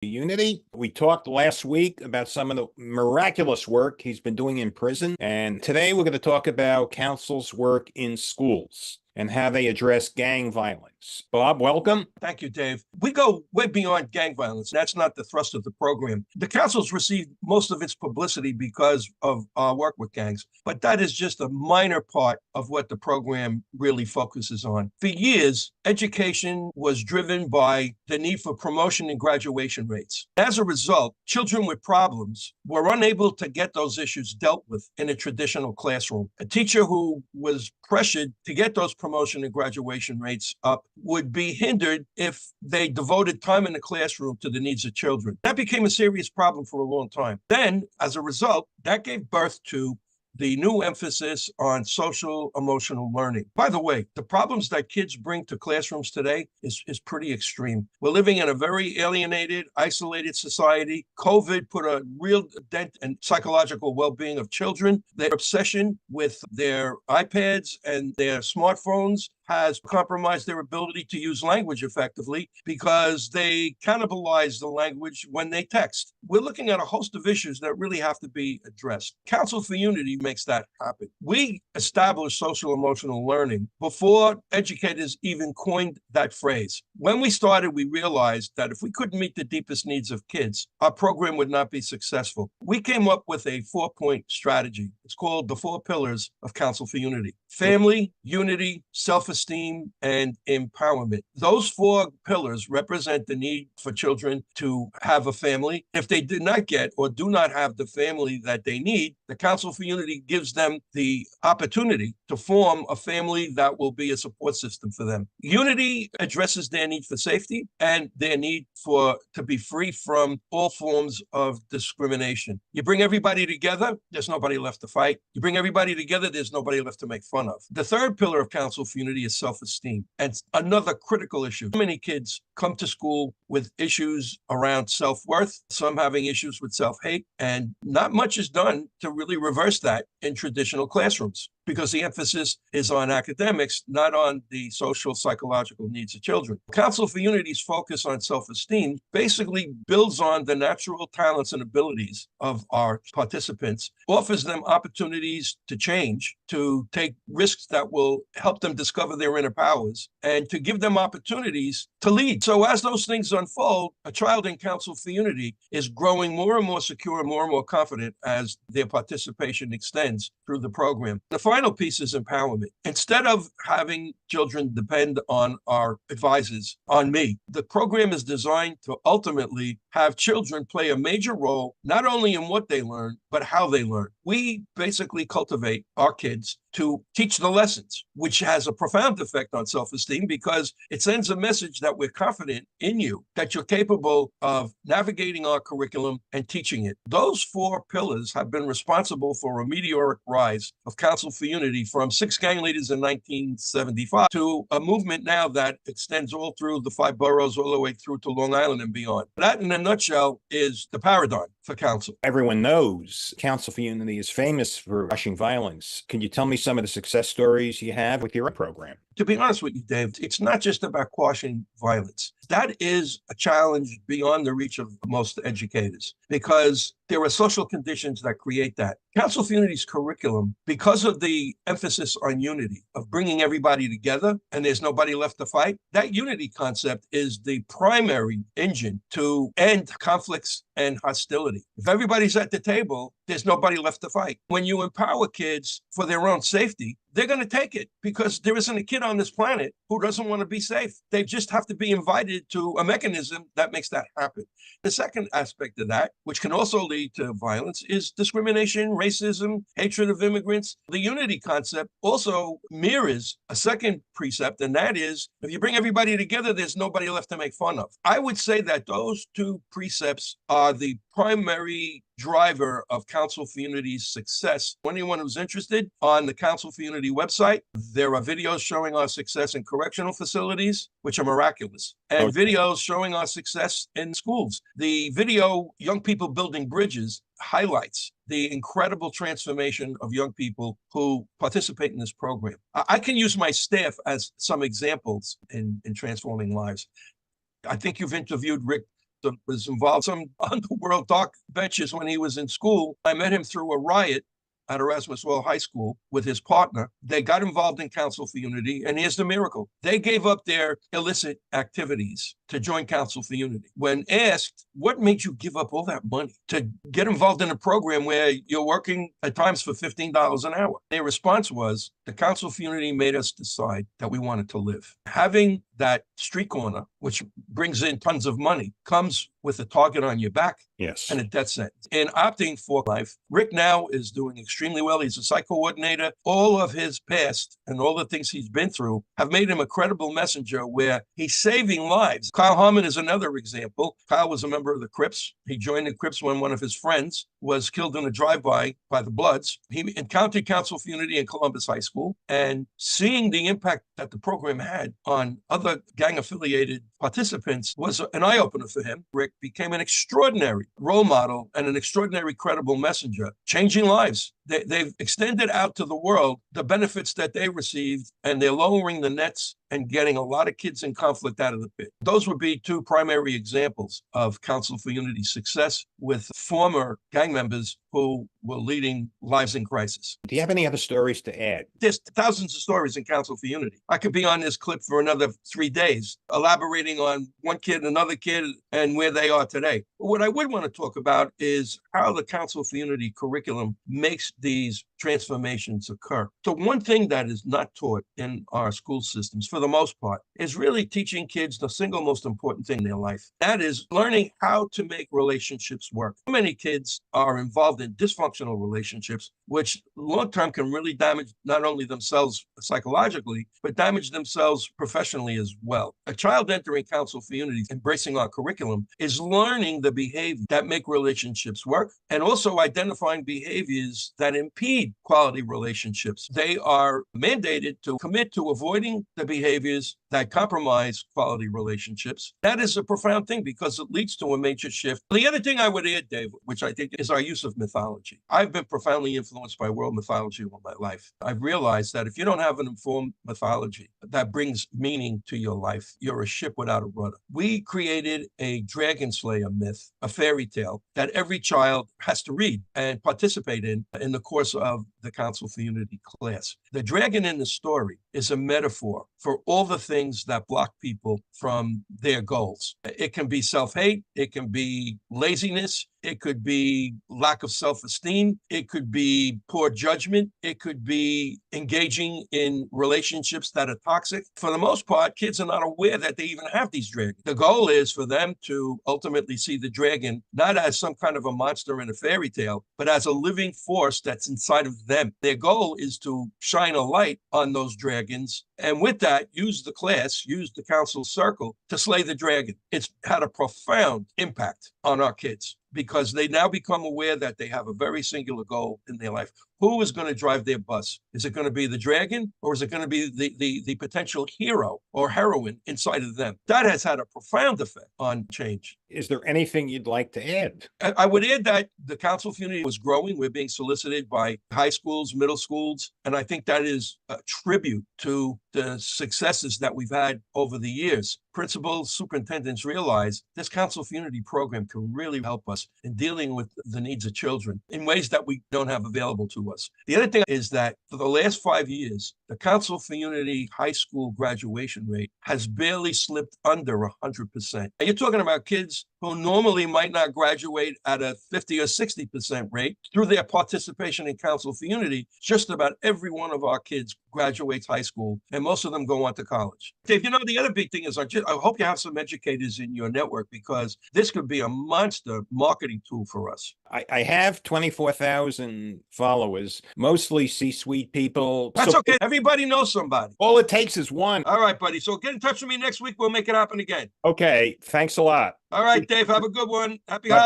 Unity. We talked last week about some of the miraculous work he's been doing in prison. And today we're going to talk about Council's work in schools and how they address gang violence. Bob, welcome. Thank you, Dave. We go way beyond gang violence. That's not the thrust of the program. The council's received most of its publicity because of our work with gangs, but that is just a minor part of what the program really focuses on. For years, education was driven by the need for promotion and graduation rates. As a result, children with problems were unable to get those issues dealt with in a traditional classroom. A teacher who was pressured to get those promotion and graduation rates up would be hindered if they devoted time in the classroom to the needs of children. That became a serious problem for a long time. Then, as a result, that gave birth to the new emphasis on social emotional learning. By the way, the problems that kids bring to classrooms today is pretty extreme. We're living in a very alienated, isolated society. COVID put a real dent in psychological well-being of children. Their obsession with their iPads and their smartphones has compromised their ability to use language effectively because they cannibalize the language when they text. We're looking at a host of issues that really have to be addressed. Council for Unity makes that happen. We established social emotional learning before educators even coined that phrase. When we started, we realized that if we couldn't meet the deepest needs of kids, our program would not be successful. We came up with a 4-point strategy. It's called the 4 pillars of Council for Unity: family, unity, self-esteem, and empowerment. Those 4 pillars represent the need for children to have a family. If they did not get or do not have the family that they need, the Council for Unity gives them the opportunity to form a family that will be a support system for them. Unity addresses their need for safety and their need to be free from all forms of discrimination. You bring everybody together, there's nobody left to fight. You bring everybody together, there's nobody left to make fun of. The 3rd pillar of Council for Unity is self-esteem. And another critical issue. Many kids come to school with issues around self-worth, some having issues with self-hate, and not much is done to really reverse that in traditional classrooms because the emphasis is on academics, not on the social psychological needs of children. Council for Unity's focus on self-esteem basically builds on the natural talents and abilities of our participants, offers them opportunities to change, to take risks that will help them discover their inner powers, and to give them opportunities to lead. So as those things unfold, a child in Council for Unity is growing more and more secure, more and more confident as their participation extends through the program. The final piece is empowerment. Instead of having children depend on our advisors, on me, the program is designed to ultimately have children play a major role, not only in what they learn, but how they learn. We basically cultivate our kids to teach the lessons, which has a profound effect on self-esteem because it sends a message that we're confident in you, that you're capable of navigating our curriculum and teaching it. Those 4 pillars have been responsible for a meteoric rise of Council for Unity from 6 gang leaders in 1975 to a movement now that extends all through the 5 boroughs, all the way through to Long Island and beyond. That, in a nutshell, is the paradigm for Council. Everyone knows Council for Unity is famous for crushing violence. Can you tell me some of the success stories you have with your program? To be honest with you, Dave, it's not just about quashing violence. That is a challenge beyond the reach of most educators because there are social conditions that create that. Council for Unity's curriculum, because of the emphasis on unity, of bringing everybody together and there's nobody left to fight, that unity concept is the primary engine to end conflicts and hostility. If everybody's at the table, there's nobody left to fight. When you empower kids for their own safety, they're going to take it because there isn't a kid on this planet who doesn't want to be safe. They just have to be invited to a mechanism that makes that happen. The second aspect of that, which can also lead to violence, is discrimination, racism, hatred of immigrants. The unity concept also mirrors a second precept, and that is, if you bring everybody together, there's nobody left to make fun of. I would say that those 2 precepts are the primary driver of Council for Unity's success. Anyone who's interested, on the Council for Unity website, there are videos showing our success in correctional facilities, which are miraculous, and videos showing our success in schools. The video, Young People Building Bridges, highlights the incredible transformation of young people who participate in this program. I can use my staff as some examples in transforming lives. I think you've interviewed Rick was involved in some underworld dark ventures when he was in school. I met him through a riot at Erasmus Hall High School with his partner. They got involved in Council for Unity, and here's the miracle. They gave up their illicit activities to join Council for Unity. When asked, what made you give up all that money to get involved in a program where you're working at times for $15 an hour? Their response was, the Council for Unity made us decide that we wanted to live. Having that street corner, which brings in tons of money, comes with a target on your back. Yes. And a death sentence. In opting for life, Rick now is doing extremely well. He's a site coordinator. All of his past and all the things he's been through have made him a credible messenger where he's saving lives. Kyle Harmon is another example. Kyle was a member of the Crips. He joined the Crips when one of his friends was killed in a drive-by by the Bloods. He encountered Council for Unity in Columbus High School, and seeing the impact that the program had on other gang-affiliated participants was an eye-opener for him. Rick became an extraordinary role model and an extraordinary credible messenger, changing lives. They've extended out to the world the benefits that they received, and they're lowering the nets and getting a lot of kids in conflict out of the pit. Those would be two primary examples of Council for Unity's success with former gang members who were leading lives in crisis. Do you have any other stories to add? There's thousands of stories in Council for Unity. I could be on this clip for another 3 days, elaborating on one kid, another kid, and where they are today. But what I would want to talk about is how the Council for Unity curriculum makes these transformations occur. So one thing that is not taught in our school systems, for the most part, is really teaching kids the single most important thing in their life. That is learning how to make relationships work. Many kids are involved in dysfunctional relationships, which long-term can really damage not only themselves psychologically, but damage themselves professionally as well. A child entering Council for Unity, embracing our curriculum, is learning the behaviors that make relationships work and also identifying behaviors that impede quality relationships. They are mandated to commit to avoiding the behaviors that compromise quality relationships. That is a profound thing because it leads to a major shift. The other thing I would add, Dave, which I think is our use of mythology. I've been profoundly influenced by world mythology all my life. I've realized that if you don't have an informed mythology that brings meaning to your life, you're a ship without a rudder. We created a dragon slayer myth, a fairy tale that every child has to read and participate in the course of the Council for Unity class. The dragon in the story is a metaphor for all the things that block people from their goals. It can be self-hate, it can be laziness, it could be lack of self-esteem, it could be poor judgment, it could be engaging in relationships that are toxic. For the most part, kids are not aware that they even have these dragons. The goal is for them to ultimately see the dragon not as some kind of a monster in a fairy tale, but as a living force that's inside of them. Their goal is to shine a light on those dragons, and with that, use the class, use the council circle to slay the dragon. It's had a profound impact on our kids because they now become aware that they have a very singular goal in their life. Who is going to drive their bus? Is it going to be the dragon, or is it going to be the potential hero or heroine inside of them? That has had a profound effect on change. Is there anything you'd like to add? I would add that the Council for Unity was growing. We're being solicited by high schools, middle schools, and I think that is a tribute to the successes that we've had over the years. Principals, superintendents realize this Council for Unity program can really help us in dealing with the needs of children in ways that we don't have available to us. The other thing is that for the last 5 years, the Council for Unity high school graduation rate has barely slipped under 100%. And you're talking about kids who normally might not graduate at a 50 or 60% rate. Through their participation in Council for Unity, just about every one of our kids graduates high school, and most of them go on to college. Dave, you know, the other big thing is I hope you have some educators in your network because this could be a monster marketing tool for us. I have 24,000 followers, mostly C-suite people. That's okay. Everybody knows somebody. All it takes is one. All right, buddy. So get in touch with me next week. We'll make it happen again. Okay. Thanks a lot. All right, Dave. Have a good one. Happy Bye. holidays.